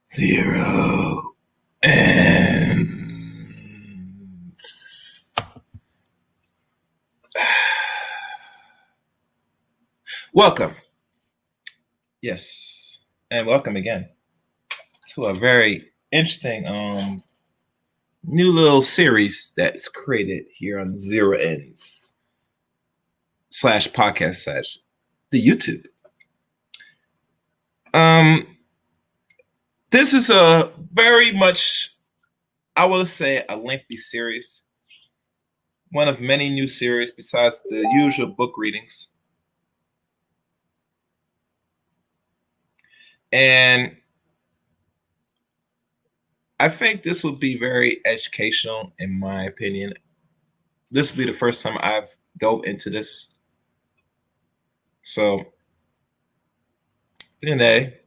Zero Endz. Welcome. Yes, and welcome again to a very interesting new little series that's created here on Zero Endz /podcast/ the YouTube. This is a very much, I will say, a lengthy series. One of many new series besides the usual book readings. And I think this would be very educational, in my opinion. This will be the first time I've dove into this. So, today,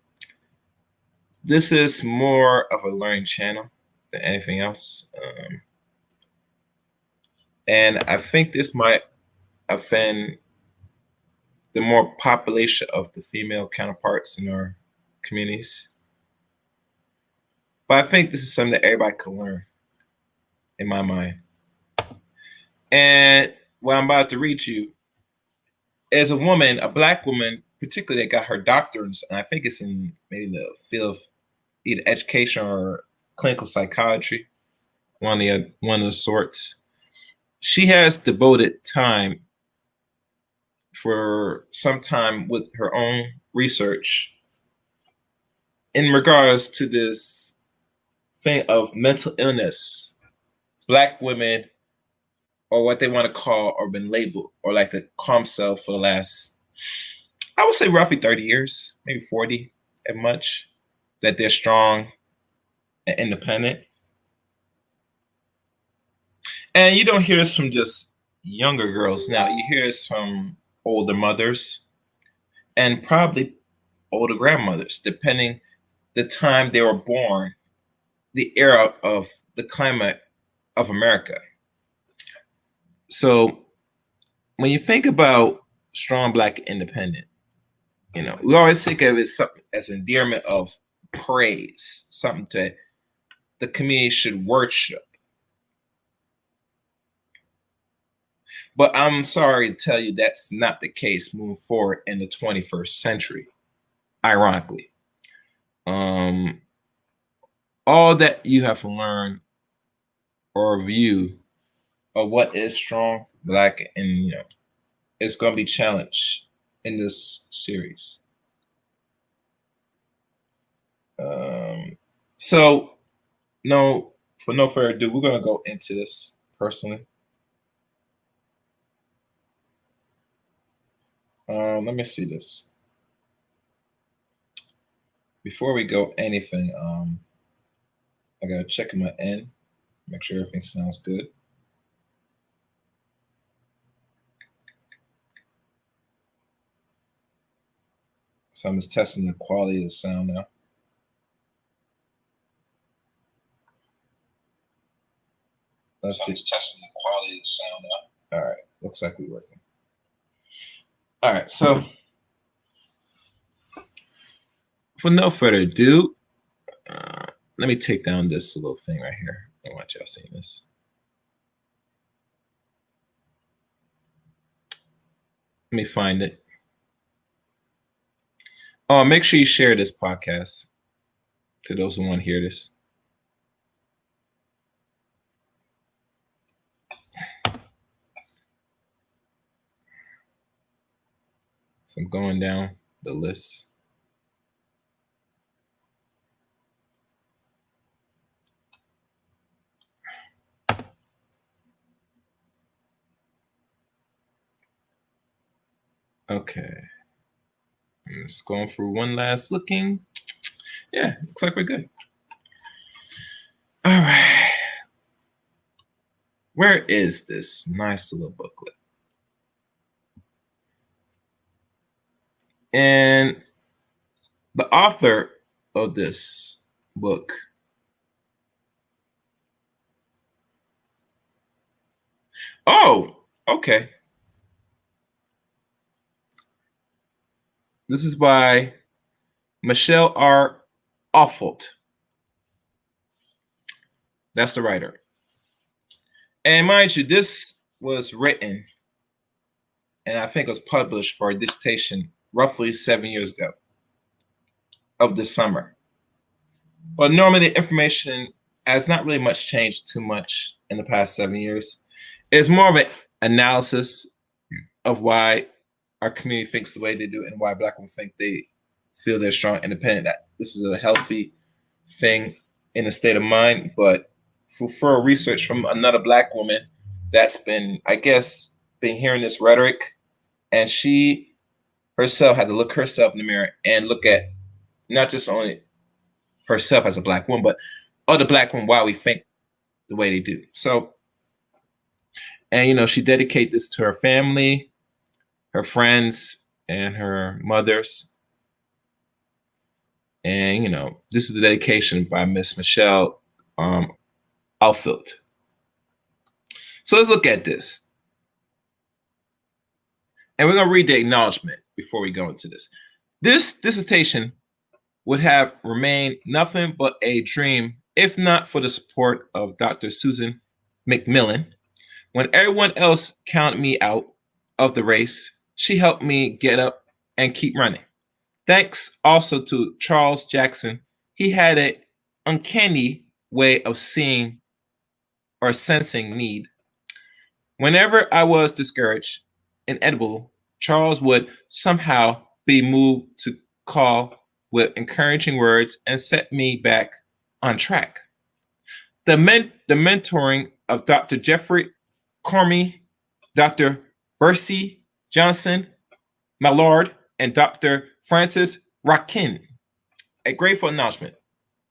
this is more of a learning channel than anything else. And I think this might offend the more population of the female counterparts in our communities. But I think this is something that everybody can learn, in my mind. And what I'm about to read to you is a woman, a Black woman, particularly that got her doctorates, and I think it's in maybe the field of either education or clinical psychiatry, one of the sorts. She has devoted time for some time with her own research in regards to this thing of mental illness. Black women, or what they want to call, or been labeled, or like to call themselves for the last, I would say roughly 30 years, maybe 40 at much, that they're strong and independent. And you don't hear this from just younger girls now. You hear this from older mothers and probably older grandmothers, depending the time they were born, the era of the climate of America. So when you think about strong Black independent, we always think of it as endearment of praise, something that the community should worship. But I'm sorry to tell you that's not the case moving forward in the 21st century, ironically. All that you have to learn or view of what is strong Black, and it's going to be challenged in this series. So for no further ado, we're going to go into this personally. Let me see this. Before we go anything, I got to check my end, make sure everything sounds good. So I'm just testing the quality of the sound now. Let's see. Testing the quality of the sound now. All right, looks like we're working. All right, so for no further ado, let me take down this little thing right here. I want y'all seeing this. Let me find it. Oh, make sure you share this podcast to those who want to hear this. So I'm going down the list. Okay. I'm just going through one last looking. Yeah, looks like we're good. All right. Where is this nice little booklet? And the author of this book okay. This is by Michelle R. Offold. That's the writer. And mind you, this was written and I think it was published for a dissertation roughly 7 years ago of this summer. But normally the information has not really much changed too much in the past 7 years. It's more of an analysis of why our community thinks the way they do and why Black women think they feel they're strong, independent, that this is a healthy thing in a state of mind. But for research from another Black woman that's been, I guess, been hearing this rhetoric, and she herself had to look herself in the mirror and look at not just only herself as a Black woman, but other Black women, why we think the way they do. So, and she dedicated this to her family, her friends, and her mothers. And this is the dedication by Miss Michelle Offold. So let's look at this. And we're going to read the acknowledgement before we go into this. This dissertation would have remained nothing but a dream if not for the support of Dr. Susan McMillan. When everyone else counted me out of the race, she helped me get up and keep running. Thanks also to Charles Jackson. He had an uncanny way of seeing or sensing need. Whenever I was discouraged, inedible, Charles would somehow be moved to call with encouraging words and set me back on track. The mentoring of Dr. Jeffrey Cormie, Dr. Percy Johnson Mallard, and Dr. Francis Rockin. A grateful acknowledgement.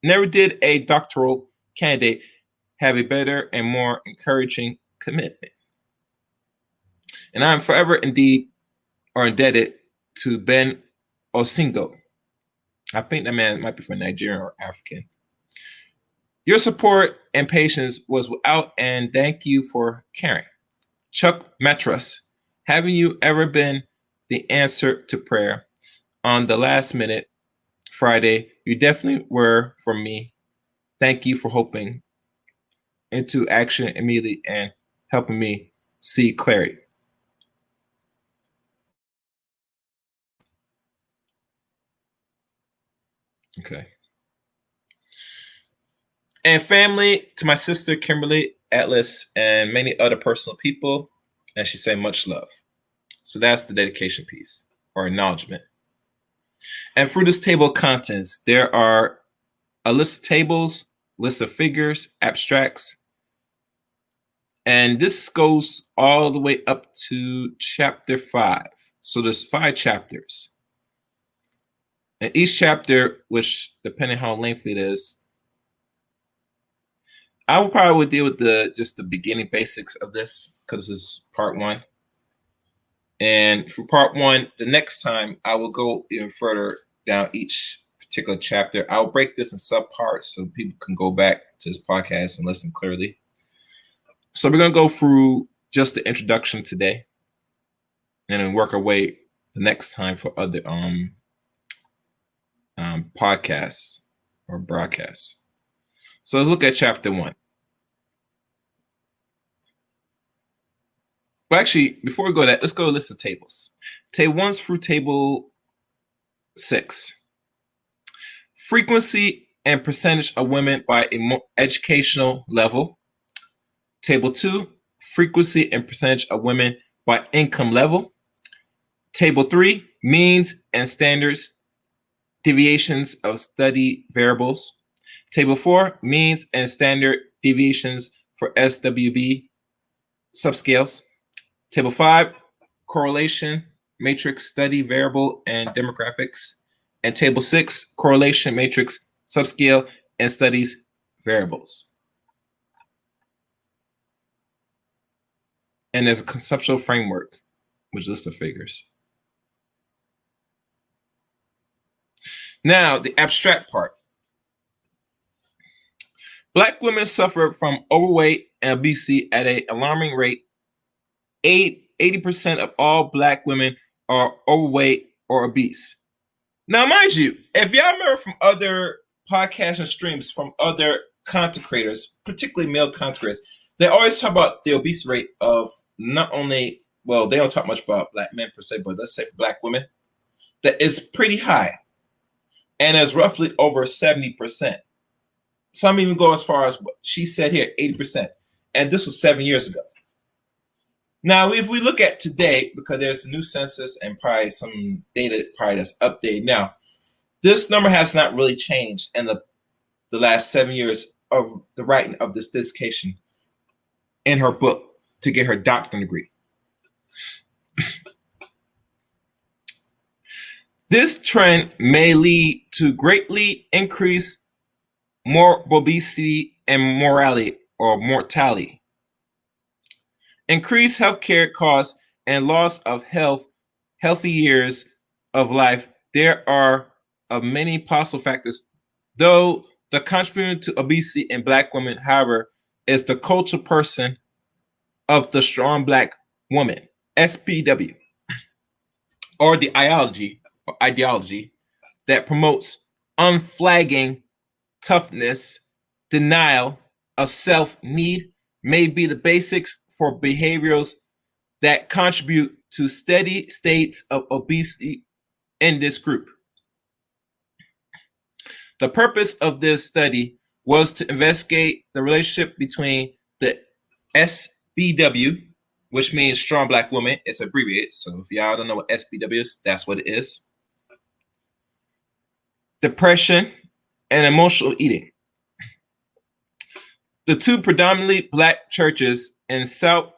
Never did a doctoral candidate have a better and more encouraging commitment. And I am forever indebted to Ben Osingo, I think that man might be from Nigeria or African. Your support and patience was without, and thank you for caring. Chuck Metras, haven't you ever been the answer to prayer on the last minute Friday? You definitely were for me. Thank you for hoping into action immediately and helping me see clarity. Okay. And family, to my sister Kimberly, Atlas, and many other personal people, and she said much love. So that's the dedication piece or acknowledgement. And through this table of contents, there are a list of tables, list of figures, abstracts, and this goes all the way up to chapter 5. So there's 5 chapters. And each chapter, which depending how lengthy it is, I will probably deal with just the beginning basics of this because this is part 1. And for part 1, the next time I will go even further down each particular chapter. I'll break this in subparts so people can go back to this podcast and listen clearly. So we're going to go through just the introduction today and then work our way the next time for other podcasts or broadcasts. So let's look at chapter 1. Well, actually, before we go to that, let's go to list of tables. Table 1 through table 6. Frequency and percentage of women by educational level. Table 2, frequency and percentage of women by income level. Table 3, means and standards, deviations of study variables. Table 4, means and standard deviations for SWB subscales. Table 5, correlation matrix study variable and demographics. And table 6, correlation matrix subscale and studies variables. And there's a conceptual framework, which lists the figures. Now, the abstract part. Black women suffer from overweight and obesity at an alarming rate. 80% of all Black women are overweight or obese. Now, mind you, if y'all remember from other podcasts and streams from other content creators, particularly male content creators, they always talk about the obese rate of not only, well, they don't talk much about Black men per se, but let's say for Black women, that is pretty high and is roughly over 70%. Some even go as far as what she said here, 80%. And this was 7 years ago. Now, if we look at today, because there's a new census and probably some data probably that's updated now, this number has not really changed in the last 7 years of the writing of this dissertation in her book to get her doctorate degree. This trend may lead to greatly increased morbidity and mortality, increased healthcare costs and loss of healthy years of life. There are many possible factors, though the contribution to obesity in Black women, however, is the cultural person of the strong Black woman, SPW, or the ideology that promotes unflagging toughness, denial of self-need may be the basics for behaviors that contribute to steady states of obesity in this group. The purpose of this study was to investigate the relationship between the SBW, which means strong Black woman, it's abbreviated, so if y'all don't know what SBW is, that's what it is. Depression and emotional eating. The 2 predominantly Black churches in South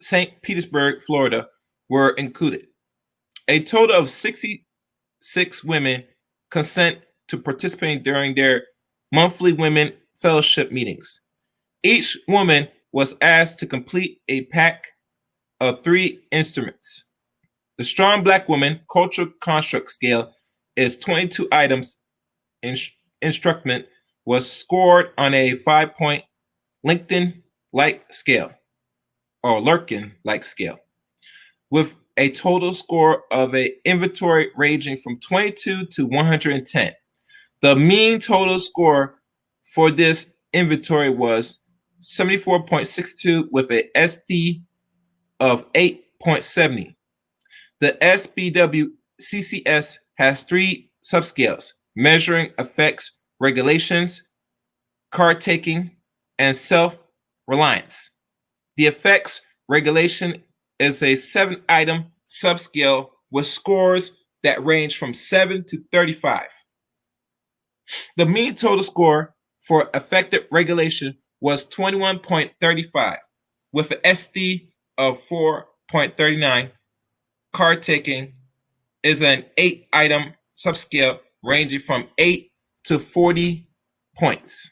St. Petersburg, Florida, were included. A total of 66 women consent to participating during their monthly women fellowship meetings. Each woman was asked to complete a pack of 3 instruments. The Strong Black Woman Cultural Construct Scale is 22 items instructment was scored on a 5-point LinkedIn-like scale or Lurkin-like scale, with a total score of an inventory ranging from 22 to 110. The mean total score for this inventory was 74.62 with a SD of 8.70. The SBW CCS has three subscales measuring effects, regulations, card taking, and self reliance. The effects regulation is a 7-item subscale with scores that range from 7 to 35. The mean total score for effective regulation was 21.35 with an SD of 4.39. Card taking is an 8-item subscale ranging from 8 to 40 points.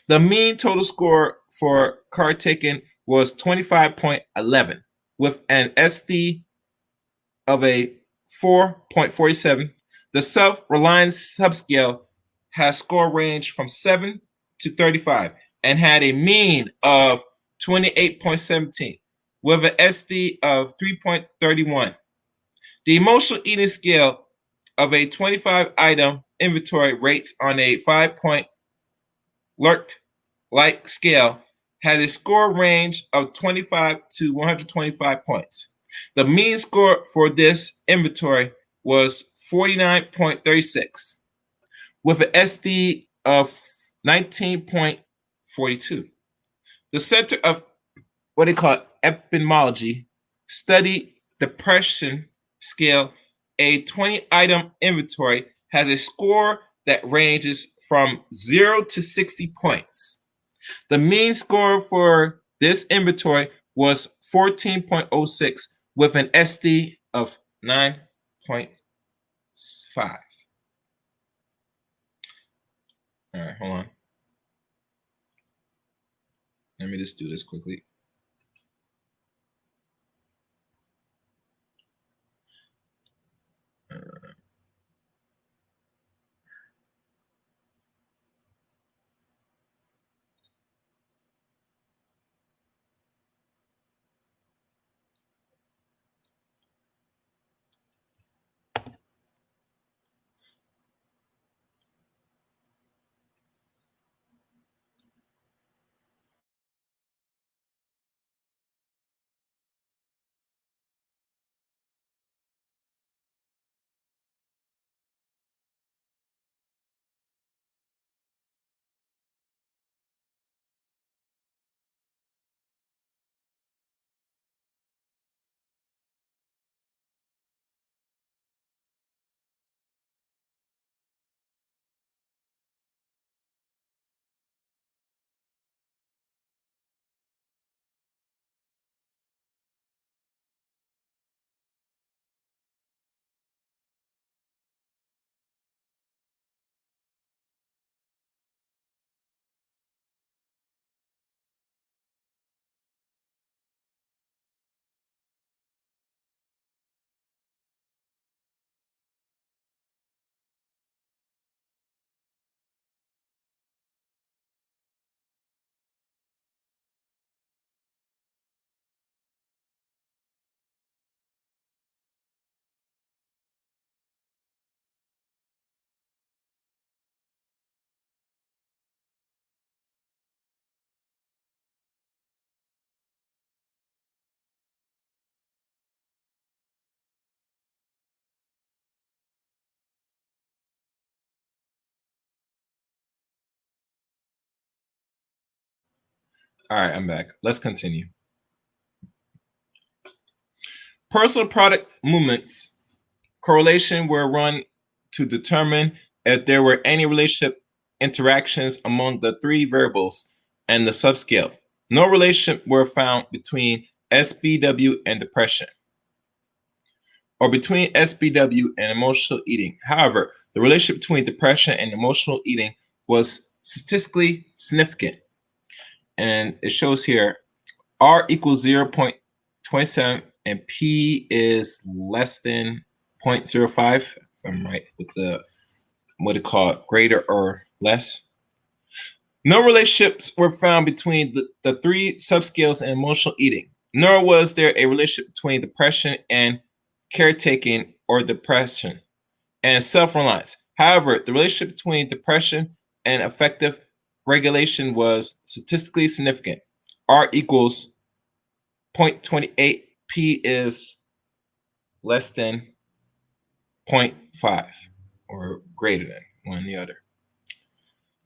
The mean total score for card taking was 25.11 with an SD of a 4.47. The self-reliance subscale has score range from 7 to 35 and had a mean of 28.17 with an SD of 3.31. The emotional eating scale of a 25-item inventory rates on a 5-point Lurk-like scale has a score range of 25 to 125 points. The mean score for this inventory was 49.36 with an SD of 19.42. The Center of what they call Epidemiology studied depression scale. A 20-item inventory has a score that ranges from 0 to 60 points. The mean score for this inventory was 14.06 with an SD of 9.5. All right, hold on. Let me just do this quickly. All right, I'm back. Let's continue. Personal product movements correlation were run to determine if there were any relationship interactions among the three variables and the subscale. No relationship were found between SBW and depression or between SBW and emotional eating. However, the relationship between depression and emotional eating was statistically significant. And it shows here R equals 0.27 and P is less than 0.05. If I'm right with the what it called greater or less. No relationships were found between the three subscales in emotional eating, nor was there a relationship between depression and caretaking or depression and self-reliance. However, the relationship between depression and effective regulation was statistically significant. R equals 0.28, P is less than 0.5 or greater than one or the other.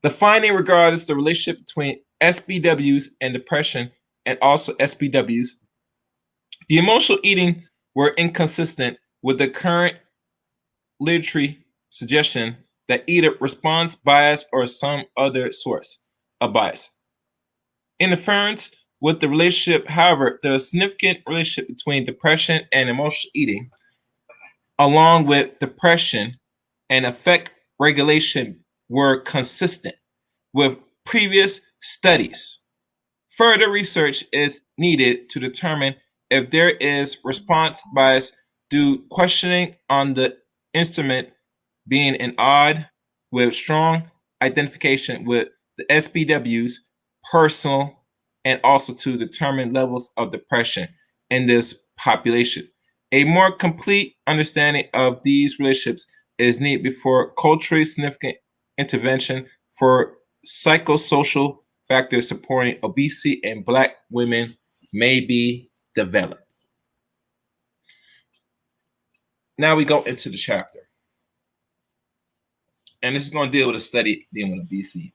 The finding regards the relationship between SBWs and depression and also SBWs. The emotional eating were inconsistent with the current literature suggestion that either response bias or some other source of bias. Interference with the relationship, however, the significant relationship between depression and emotional eating, along with depression and affect regulation, were consistent with previous studies. Further research is needed to determine if there is response bias due questioning on the instrument being an odd with strong identification with the SBW's personal and also to determine levels of depression in this population. A more complete understanding of these relationships is needed before culturally significant intervention for psychosocial factors supporting obesity in Black women may be developed. Now we go into the chapter. And this is going to deal with a study dealing with obesity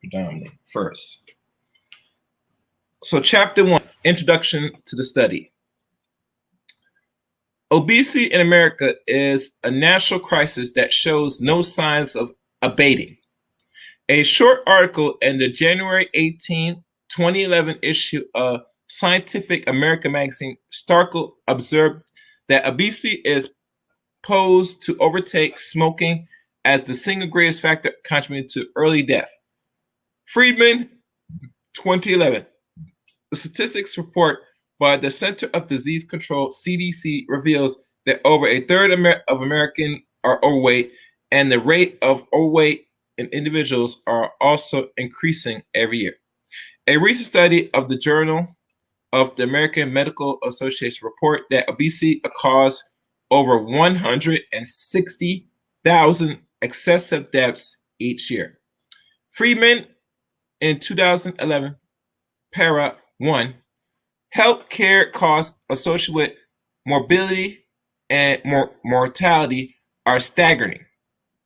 predominantly first. So chapter 1, introduction to the study. Obesity in America is a national crisis that shows no signs of abating. A short article in the January 18, 2011 issue of Scientific American magazine starkly observed that obesity is posed to overtake smoking as the single greatest factor contributing to early death. Friedman, 2011. The statistics report by the Center of Disease Control, CDC, reveals that over a third of Americans are overweight, and the rate of overweight in individuals are also increasing every year. A recent study of the Journal of the American Medical Association report that obesity caused over 160,000 excessive deaths each year. Friedman, in 2011, para 1, healthcare costs associated with morbidity and mortality are staggering.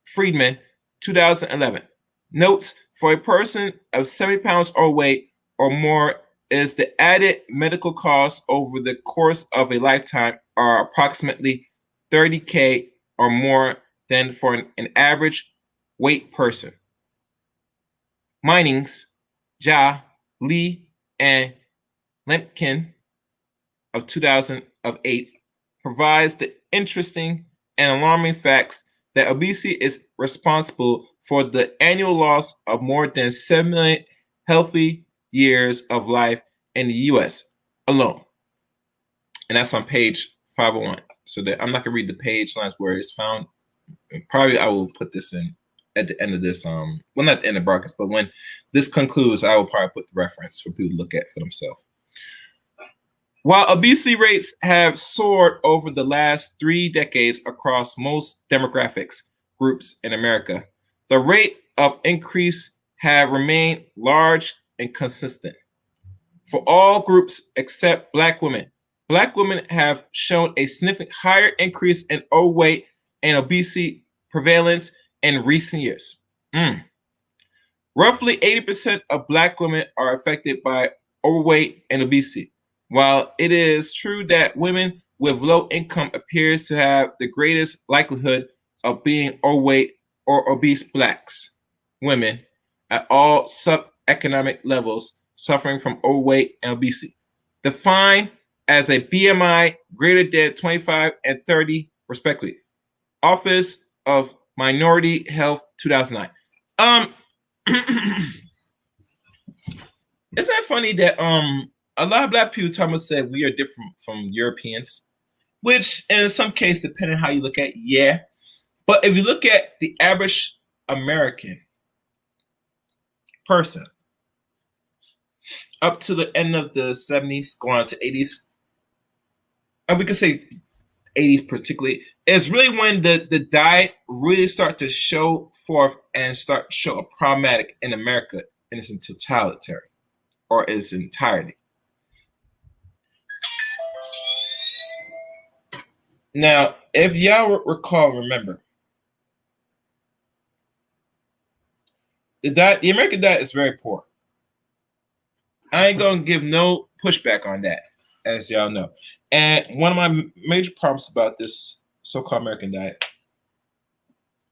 Friedman, 2011, notes for a person of 70 pounds overweight or more is the added medical costs over the course of a lifetime are approximately $30,000 or more than for an average weight person. Minings, Ja, Lee, and Lemkin of 2008 provides the interesting and alarming facts that obesity is responsible for the annual loss of more than 7 million healthy years of life in the US alone. And that's on page 501. So that I'm not gonna read the page lines where it's found. Probably I will put this in at the end of this, well, not at the end of the broadcast, but when this concludes, I will probably put the reference for people to look at for themselves. While obesity rates have soared over the last 3 decades across most demographics groups in America, the rate of increase have remained large and consistent. For all groups except Black women have shown a significant higher increase in overweight and obesity prevalence in recent years. Roughly 80% of Black women are affected by overweight and obesity. While it is true that women with low income appears to have the greatest likelihood of being overweight or obese, Blacks, women at all sub-economic levels suffering from overweight and obesity, defined as a BMI greater than 25 and 30, respectively. Office of Minority Health, 2009. Isn't that funny that a lot of Black people Thomas said we are different from Europeans, which in some cases, depending on how you look at it, yeah. But if you look at the average American person up to the end of the 70s, going on to 80s, and we could say 80s particularly, is really when the diet really start to show forth and start to show a problematic in America in its totality or its entirety. Now, if y'all recall, remember, the American diet is very poor. I ain't gonna give no pushback on that, as y'all know. And one of my major problems about this so-called American diet,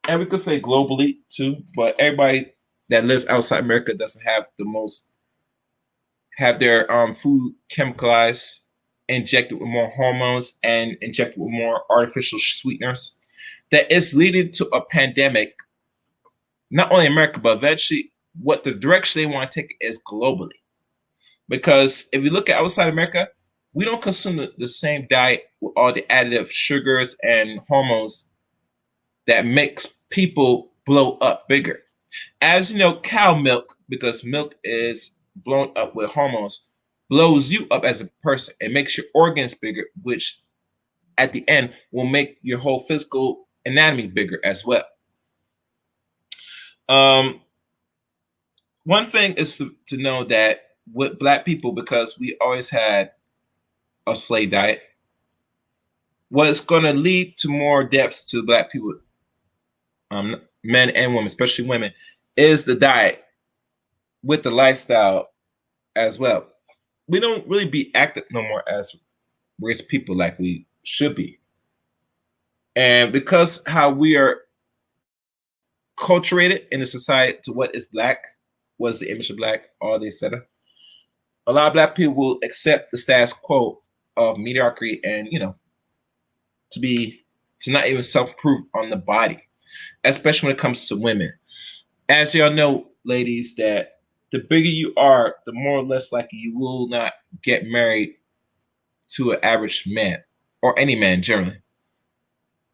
and we could say globally too, but everybody that lives outside America doesn't have their food chemicalized, injected with more hormones and injected with more artificial sweeteners. That is leading to a pandemic, not only in America, but eventually what the direction they want to take is globally. Because if you look at outside America, we don't consume the same diet with all the additive sugars and hormones that makes people blow up bigger. As you know, cow milk, because milk is blown up with hormones, blows you up as a person. It makes your organs bigger, which at the end will make your whole physical anatomy bigger as well. One thing is to know that with Black people, because we always had a slave diet, what's going to lead to more deaths to Black people, men and women, especially women, is the diet with the lifestyle as well. We don't really be active no more as race people like we should be. And because how we are culturated in the society to what is Black, what is the image of Black, all this, etc., a lot of Black people will accept the status quo of mediocrity and, to not even self-prove on the body, especially when it comes to women. As y'all know, ladies, that the bigger you are, the more or less likely you will not get married to an average man or any man generally.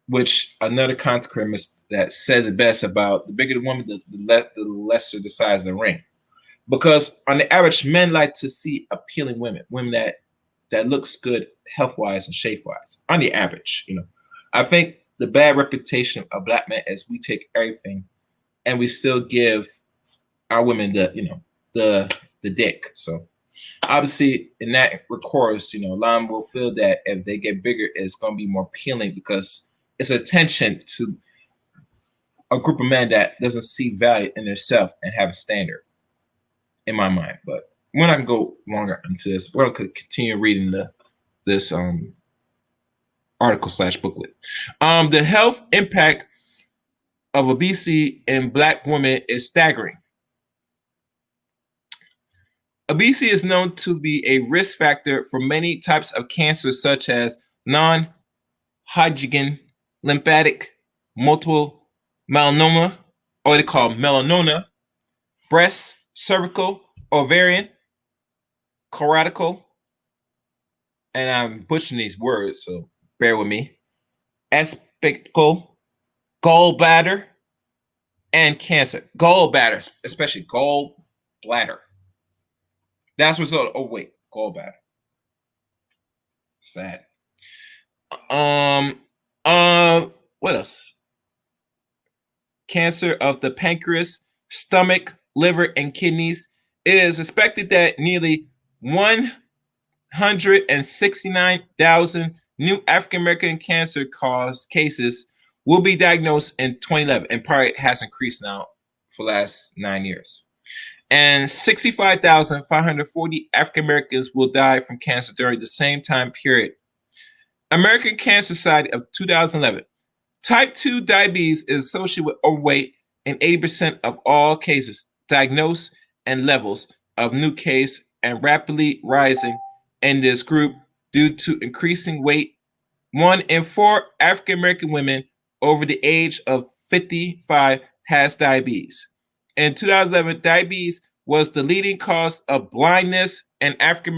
Which another consequence that says it best about the bigger the woman, the lesser the size of the ring. Because on the average, men like to see appealing women that looks good health-wise and shape-wise. On the average, I think the bad reputation of Black men is we take everything and we still give our women the dick. So obviously in that course, a lot of them will feel that if they get bigger, it's going to be more appealing because it's attention to a group of men that doesn't see value in themselves and have a standard, in my mind. But we're not gonna go longer into this. We're gonna continue reading this article / booklet. The health impact of obesity in Black women is staggering. Obesity is known to be a risk factor for many types of cancer, such as non-Hodgkin lymphatic, multiple melanoma, or they call melanoma, breast, cervical, ovarian, colorectal, and I'm butchering these words, so bear with me, aspical, gallbladder, and cancer. Gallbladder, especially gallbladder. That's what's result. Oh wait, gallbladder. Sad. What else? Cancer of the pancreas, stomach, liver, and kidneys. It is expected that nearly 169,000 new African American cancer cases will be diagnosed in 2011, and probably has increased now for the last 9 years. And 65,540 African Americans will die from cancer during the same time period. American Cancer Society of 2011. Type 2 diabetes is associated with overweight in 80% of all cases diagnosed, and levels of new case and rapidly rising in this group due to increasing weight. 1 in 4 African American women over the age of 55 has diabetes. In 2011, diabetes was the leading cause of blindness, and African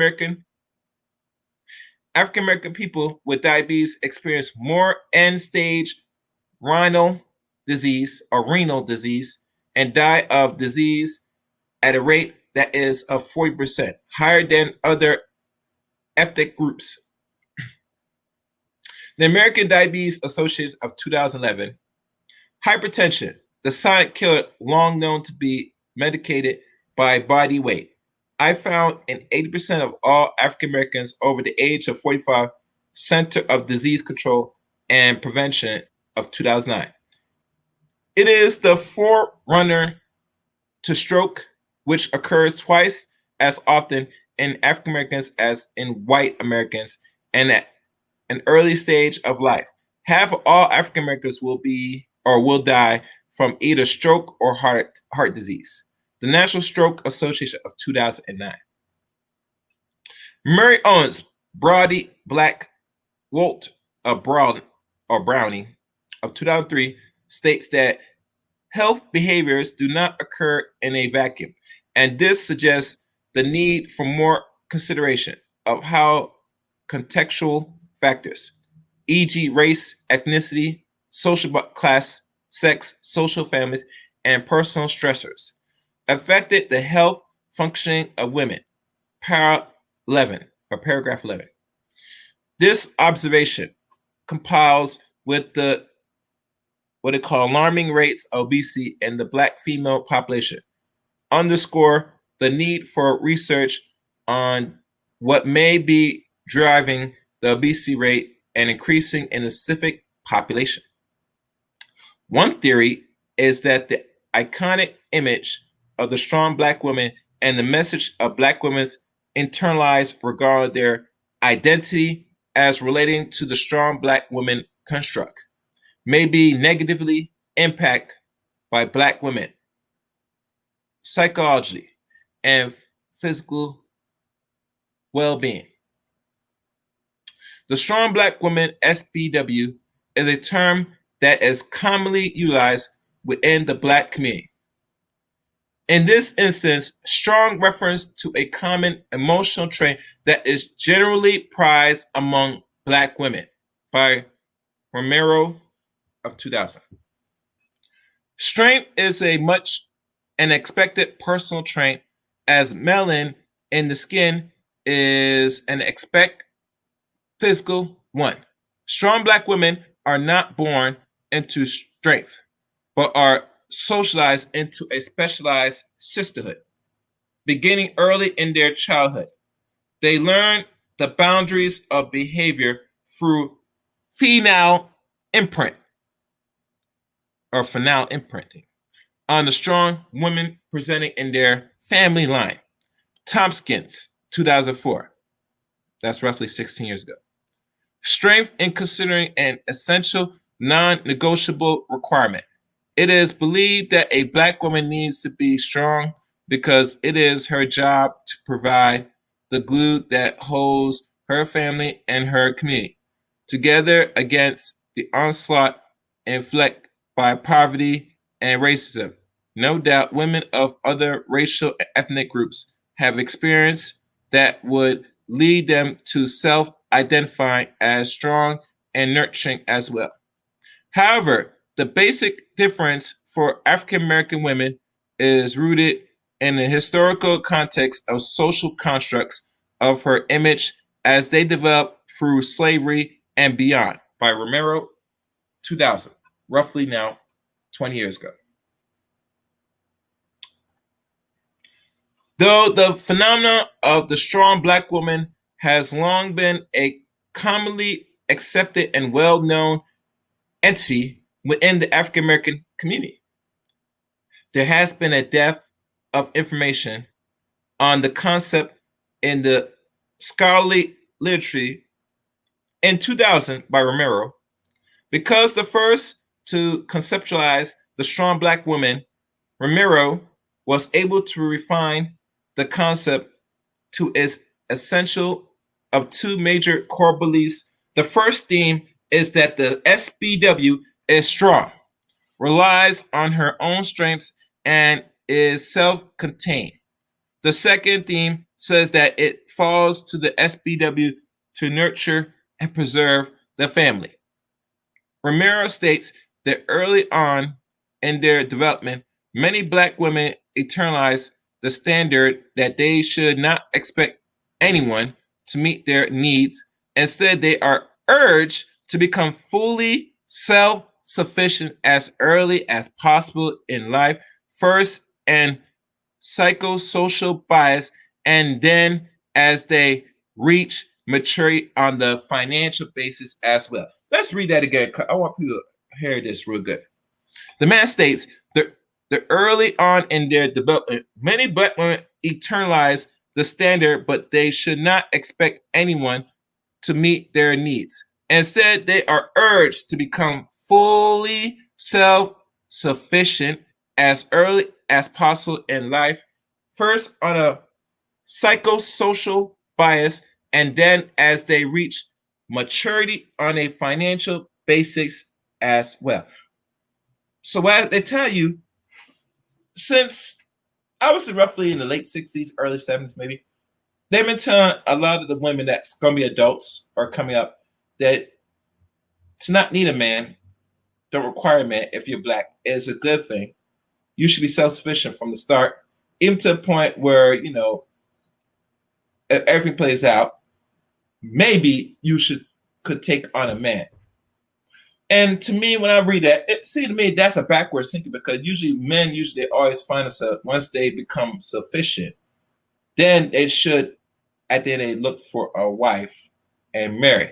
American people with diabetes experience more end-stage renal disease or renal disease and die of disease at a rate that is of 40%, higher than other ethnic groups. The American Diabetes Association of 2011, hypertension, the silent killer long known to be medicated by body weight. I found in 80% of all African Americans over the age of 45, Center of Disease Control and Prevention of 2009. It is the forerunner to stroke, which occurs twice as often in African Americans as in white Americans, and at an early stage of life. Half of all African Americans will be or will die from either stroke or heart disease. The National Stroke Association of 2009. Murray Owens, Brody Black Walt Brownie of 2003 states that health behaviors do not occur in a vacuum, and this suggests the need for more consideration of how contextual factors, e.g., race, ethnicity, social class, sex, social families, and personal stressors, affected the health functioning of women. Paragraph 11. This observation compiles with the what they call alarming rates of obesity in the Black female population, underscore the need for research on what may be driving the obesity rate and increasing in a specific population. One theory is that the iconic image of the strong Black woman and the message of Black women's internalized regard their identity as relating to the strong Black woman construct may be negatively impacted by Black women psychology and physical well-being. The strong Black woman, SBW, is a term that is commonly utilized within the Black community. In this instance, strong reference to a common emotional trait that is generally prized among Black women by Romero of 2000. Strength is a much an expected personal trait, as melanin in the skin is an expect physical one. Strong Black women are not born into strength, but are socialized into a specialized sisterhood. Beginning early in their childhood, they learn the boundaries of behavior through fenile imprinting on the strong women presenting in their family line. Tompkins, 2004. That's roughly 16 years ago. Strength in considering an essential, non-negotiable requirement. It is believed that a Black woman needs to be strong because it is her job to provide the glue that holds her family and her community together against the onslaught inflicted by poverty and racism. No doubt women of other racial and ethnic groups have experienced that would lead them to self-identifying as strong and nurturing as well. However, the basic difference for African American women is rooted in the historical context of social constructs of her image as they develop through slavery and beyond by Romero, 2000, roughly now 20 years ago. Though the phenomenon of the strong Black woman has long been a commonly accepted and well-known entity within the African American community, there has been a depth of information on the concept in the scholarly literature in 2000 by Romero, because the first to conceptualize the strong Black woman. Romero was able to refine the concept to its essential of two major core beliefs. The first theme is that the SBW is strong, relies on her own strengths, and is self-contained. The second theme says that it falls to the SBW to nurture and preserve the family. Romero states that early on in their development, many Black women internalize the standard that they should not expect anyone to meet their needs. Instead, they are urged to become fully self-sufficient as early as possible in life, first and psychosocial bias, and then as they reach maturity on the financial basis as well. Let's read that again. I want people to hear this real good. The man states the early on in their development, many Black women internalize the standard, but they should not expect anyone to meet their needs. Instead, they are urged to become fully self-sufficient as early as possible in life, first on a psychosocial bias, and then as they reach maturity on a financial basis as well. So what they tell you, since I was roughly in the late 60s, early 70s maybe, they've been telling a lot of the women that's going to be adults or coming up that to not need a man, don't require a man if you're Black, is a good thing. You should be self-sufficient from the start, even to the point where, if everything plays out, maybe you could take on a man. And to me, when I read that, to me, that's a backwards thinking, because men always find themselves, once they become sufficient, then they should, at the end, they look for a wife and marry.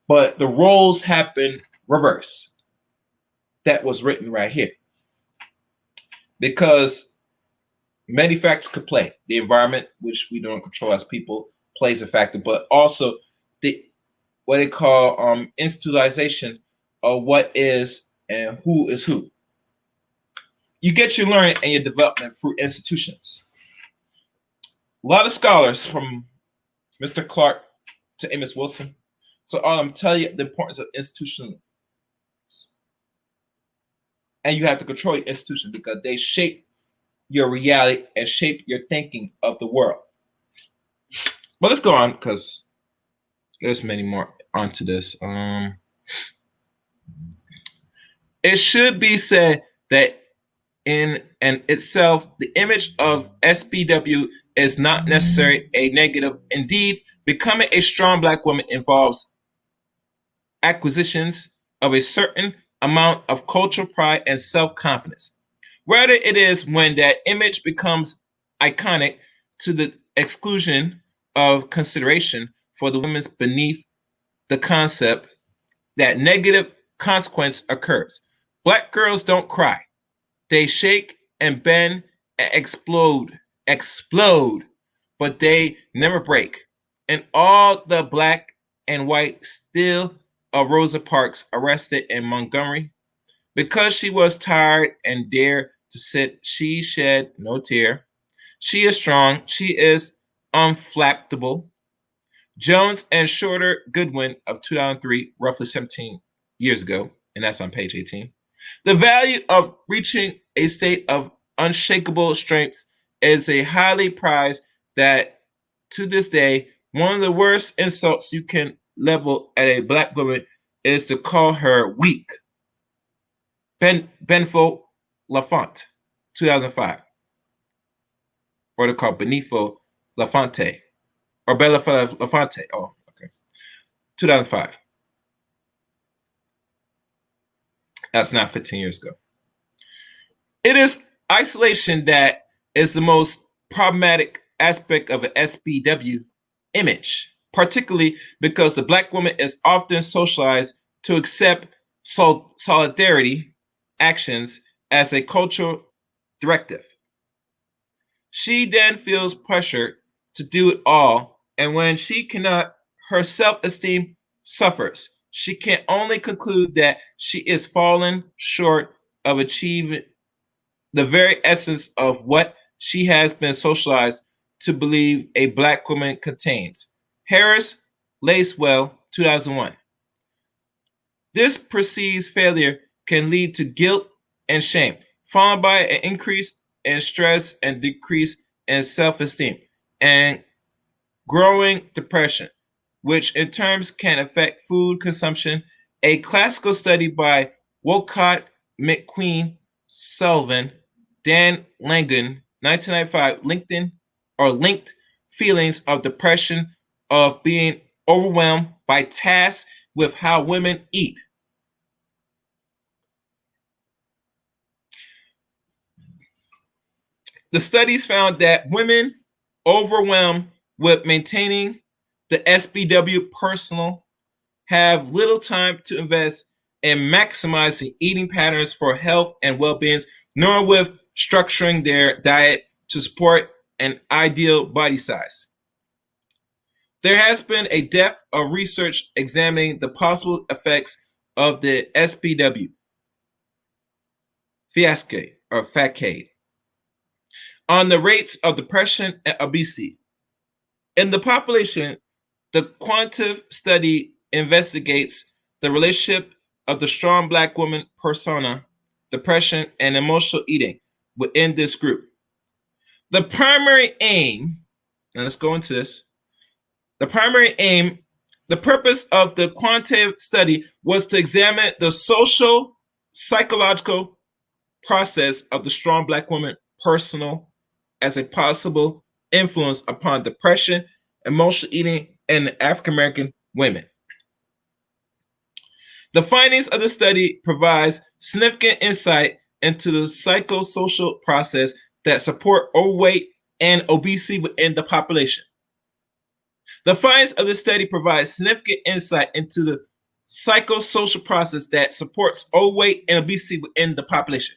But the roles have been reversed. That was written right here. Because many factors could play. The environment, which we don't control as people, plays a factor, but also what they call institutionalization of what is and who is who. You get your learning and your development through institutions. A lot of scholars, from Mr. Clark to Amos Wilson, so all I'm telling you the importance of institutions. And you have to control your institutions because they shape your reality and shape your thinking of the world. But let's go on, because there's many more onto this. It should be said that in and itself, the image of SPW is not necessarily a negative. Indeed, becoming a strong Black woman involves acquisitions of a certain amount of cultural pride and self-confidence. Rather, it is when that image becomes iconic to the exclusion of consideration for the women's beneath the concept that negative consequence occurs. Black girls don't cry. They shake and bend and explode, but they never break. And all the Black and white still of Rosa Parks arrested in Montgomery, because she was tired and dared to sit, she shed no tear. She is strong. She is unflappable. Jones and Shorter Goodwin of 2003, roughly 17 years ago, and that's on page 18. The value of reaching a state of unshakable strength is a highly prized that, to this day, one of the worst insults you can level at a Black woman is to call her weak. Benfo Lafont, 2005. Or they're called Benifo Lafonte. Or Bella Lafonte. Oh, okay. 2005. That's not 15 years ago. It is isolation that is the most problematic aspect of an SPW image, particularly because the Black woman is often socialized to accept solidarity actions as a cultural directive. She then feels pressure to do it all, and when she cannot, her self-esteem suffers. She can only conclude that she is falling short of achieving the very essence of what she has been socialized to believe a Black woman contains. Harris Lacewell, 2001. This perceived failure can lead to guilt and shame, followed by an increase in stress and decrease in self-esteem, and growing depression, which in terms can affect food consumption. A classical study by Wolcott McQueen Selvin, Dan Langen, 1995, linked feelings of depression of being overwhelmed by tasks with how women eat. The studies found that women overwhelmed with maintaining the SBW personal have little time to invest in maximizing eating patterns for health and well-being, nor with structuring their diet to support an ideal body size. There has been a depth of research examining the possible effects of the SBW, facade, on the rates of depression and obesity. In the population, the quantitative study investigates the relationship of the strong Black woman persona, depression, and emotional eating within this group. The primary aim, and let's go into this, the purpose of the quantitative study was to examine the social, psychological process of the strong Black woman personal as a possible influence upon depression, emotional eating, and African American women. The findings of the study provides significant insight into the psychosocial process that support overweight and obesity within the population. The findings of the study provide significant insight into the psychosocial process that supports overweight and obesity within the population.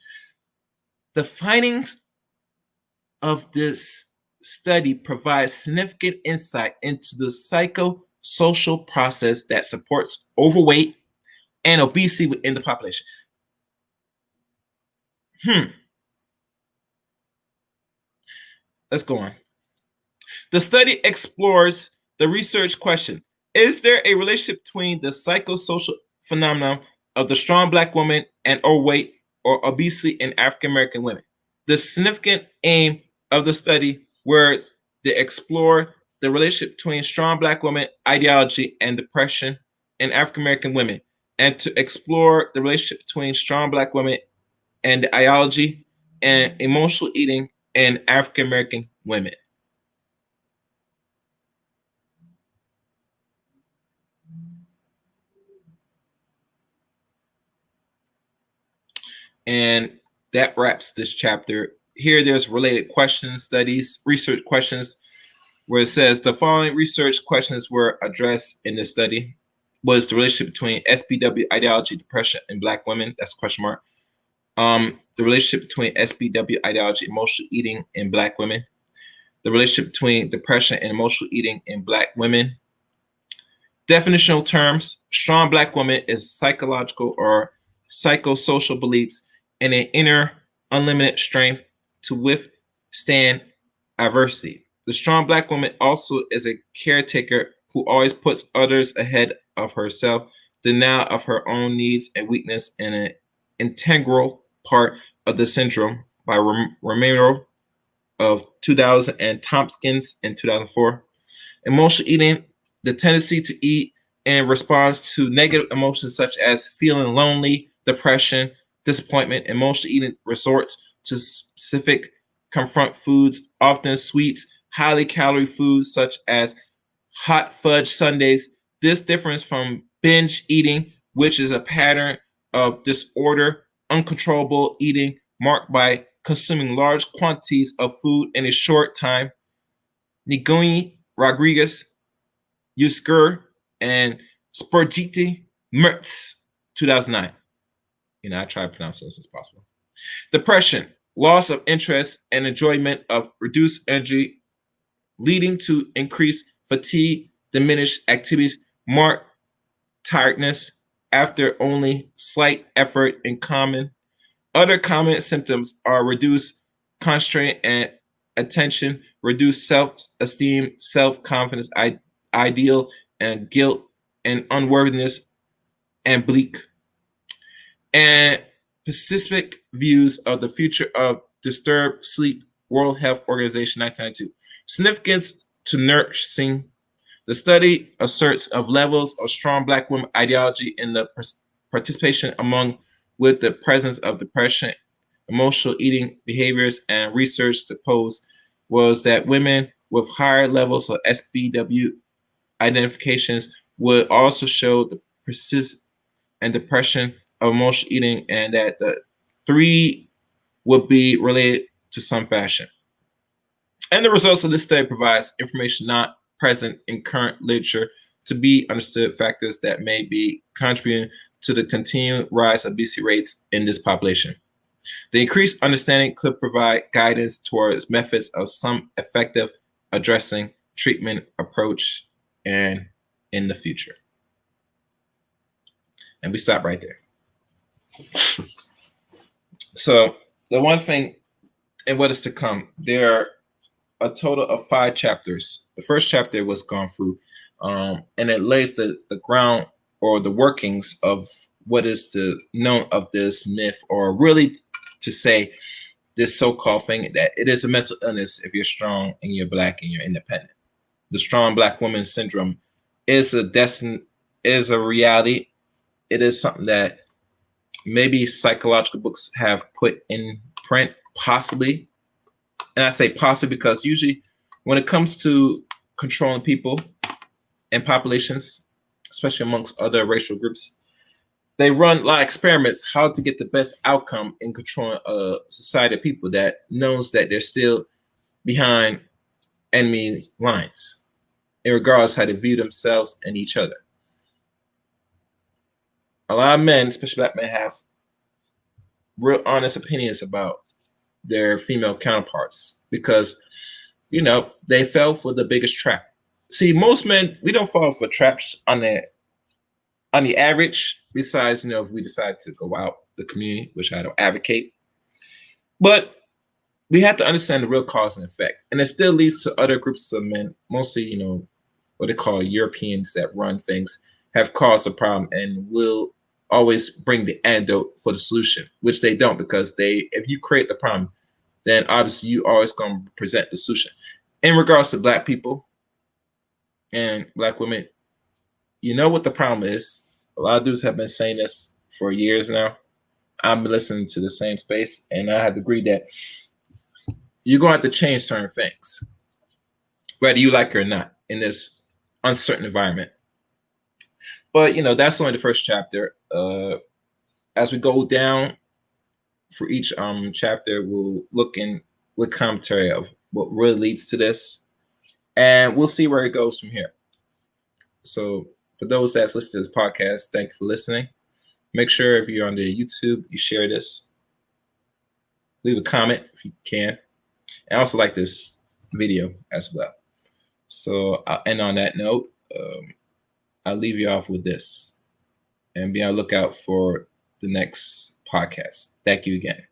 The findings of this study provides significant insight into the psychosocial process that supports overweight and obesity within the population. Let's go on. The study explores the research question: is there a relationship between the psychosocial phenomenon of the strong Black woman and overweight or obesity in African American women? The significant aim of the study were to explore the relationship between strong Black woman ideology and depression in African American women, and to explore the relationship between strong Black women and the ideology and emotional eating in African American women. And that wraps this chapter. Here, there's related questions, studies, research questions, where it says the following research questions were addressed in this study. Was the relationship between SBW ideology, depression, and Black women? That's a question mark. The relationship between SBW ideology, emotional eating in Black women. The relationship between depression and emotional eating in Black women. Definitional terms: strong Black woman is psychological or psychosocial beliefs and an inner unlimited strength to withstand adversity. The strong Black woman also is a caretaker who always puts others ahead of herself, denial of her own needs and weakness, and an integral part of the syndrome by Romero of 2000 and Tompkins in 2004. Emotional eating: the tendency to eat in response to negative emotions such as feeling lonely, depression, disappointment. Emotional eating resorts to specific confront foods, often sweets, highly calorie foods such as hot fudge sundaes. This differs from binge eating, which is a pattern of disorder, uncontrollable eating marked by consuming large quantities of food in a short time. Nguyen, Rodriguez, Yusker, and Spurgiti Mertz, 2009. I try to pronounce those as possible. Depression: loss of interest and enjoyment of reduced energy, leading to increased fatigue, diminished activities, marked tiredness after only slight effort in common. Other common symptoms are reduced constraint and attention, reduced self-esteem, self-confidence, ideal and guilt and unworthiness, and bleak. And pessimistic views of the future of disturbed sleep, World Health Organization, 1992. Significance to nursing: the study asserts of levels of strong Black women ideology in the participation among with the presence of depression, emotional eating behaviors and research to pose was that women with higher levels of SBW identifications would also show the persist and depression of emotional eating, and that the three would be related to some fashion. And the results of this study provides information not present in current literature to be understood factors that may be contributing to the continued rise of obesity rates in this population. The increased understanding could provide guidance towards methods of some effective addressing treatment approach and in the future. And we stop right there. So the one thing and what is to come, there are a total of 5 chapters. The first chapter was gone through, and it lays the ground or the workings of what is to known of this myth, or really to say this so-called thing that it is a mental illness if you're strong and you're Black and you're independent. The strong Black woman syndrome is a reality. It is something that maybe psychological books have put in print, possibly. And I say possibly because usually when it comes to controlling people and populations, especially amongst other racial groups, they run a lot of experiments how to get the best outcome in controlling a society of people that knows that they're still behind enemy lines in regards to how they view themselves and each other. A lot of men, especially Black men, have real honest opinions about their female counterparts because, they fell for the biggest trap. See, most men, we don't fall for traps on the average, besides, if we decide to go out the community, which I don't advocate. But we have to understand the real cause and effect. And it still leads to other groups of men, mostly, what they call Europeans that run things, have caused a problem and will always bring the antidote for the solution, which they don't, because if you create the problem, then obviously you always going to present the solution. In regards to Black people and Black women, you know what the problem is. A lot of dudes have been saying this for years now. I've been listening to the same space, and I have to agree that you're going to have to change certain things, whether you like it or not, in this uncertain environment. But, that's only the first chapter. As we go down for each chapter, we'll look in with commentary of what really leads to this, and we'll see where it goes from here. So for those that's listening to this podcast, thank you for listening. Make sure if you're on the YouTube, you share this. Leave a comment if you can. And also like this video as well. So I'll end on that note. I'll leave you off with this. And be on the lookout for the next podcast. Thank you again.